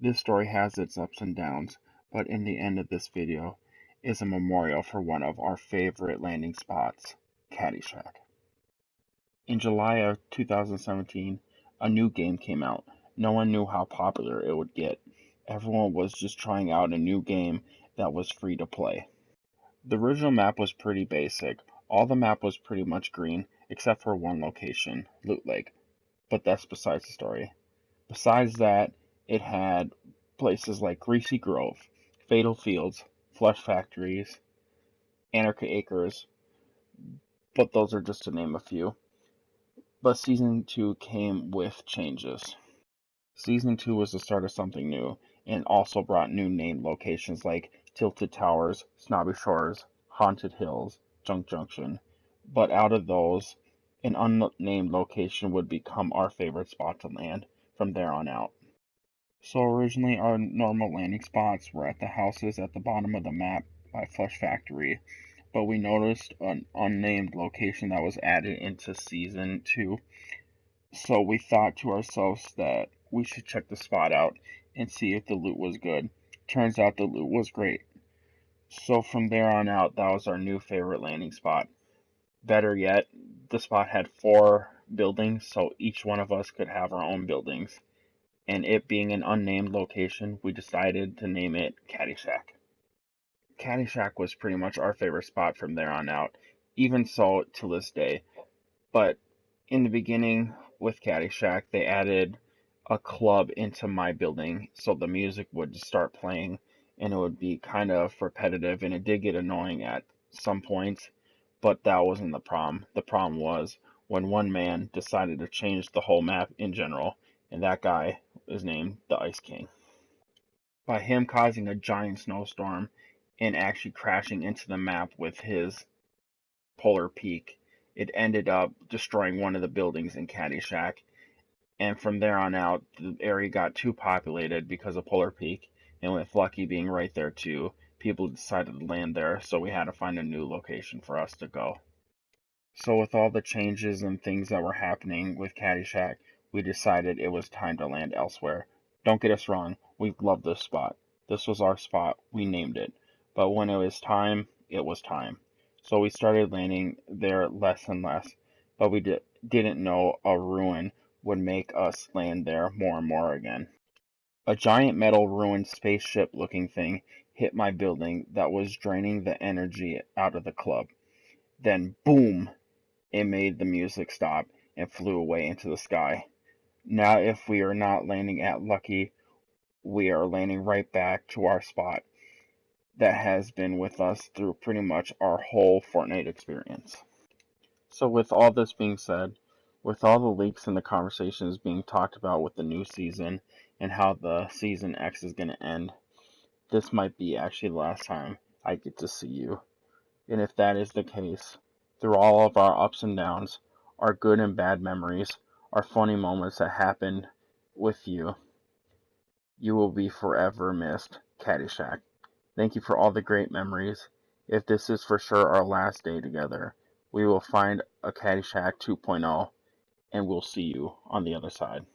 This story has its ups and downs, but in the end of this video is a memorial for one of our favorite landing spots, Caddy Shack. In July of 2017, a new game came out. No one knew how popular it would get. Everyone was just trying out a new game that was free to play. The original map was pretty basic. All the map was pretty much green, except for one location, Loot Lake. But that's besides the story. Besides that, it had places like Greasy Grove, Fatal Fields, Flush Factories, Anarchy Acres, but those are just to name a few. But Season 2 came with changes. Season 2 was the start of something new, and also brought new named locations like Tilted Towers, Snobby Shores, Haunted Hills, Junk Junction. But out of those, an unnamed location would become our favorite spot to land from there on out. So originally our normal landing spots were at the houses at the bottom of the map by Flush Factory, but we noticed an unnamed location that was added into Season 2. So we thought to ourselves that we should check the spot out and see if the loot was good. Turns out the loot was great. So from there on out, that was our new favorite landing spot. Better yet, the spot had 4 buildings, so each one of us could have our own buildings. And it being an unnamed location, we decided to name it Caddy Shack. Caddy Shack was pretty much our favorite spot from there on out, even so to this day. But in the beginning with Caddy Shack, they added a club into my building, so the music would start playing, and it would be kind of repetitive, and it did get annoying at some points, but that wasn't the problem. The problem was when one man decided to change the whole map in general, and that guy is named the Ice King. By him causing a giant snowstorm and actually crashing into the map with his polar peak, it ended up destroying one of the buildings in Caddy Shack. And from there on out, the area got too populated because of Polar Peak, and with Lucky being right there too, people decided to land there, so we had to find a new location for us to go. So with all the changes and things that were happening with Caddy Shack, we decided it was time to land elsewhere. Don't get us wrong, we love this spot. This was our spot, we named it. But when it was time, it was time. So we started landing there less and less, but we didn't know a ruin would make us land there more and more again. A giant metal ruined spaceship looking thing hit my building that was draining the energy out of the club. Then boom! It made the music stop and flew away into the sky. Now if we are not landing at Lucky, we are landing right back to our spot that has been with us through pretty much our whole Fortnite experience. So with all this being said, with all the leaks and the conversations being talked about with the new season and how the Season X is going to end, this might be actually the last time I get to see you. And if that is the case, through all of our ups and downs, our good and bad memories, our funny moments that happened with you, you will be forever missed, Caddy Shack. Thank you for all the great memories. If this is for sure our last day together, we will find a Caddy Shack 2.0, and we'll see you on the other side.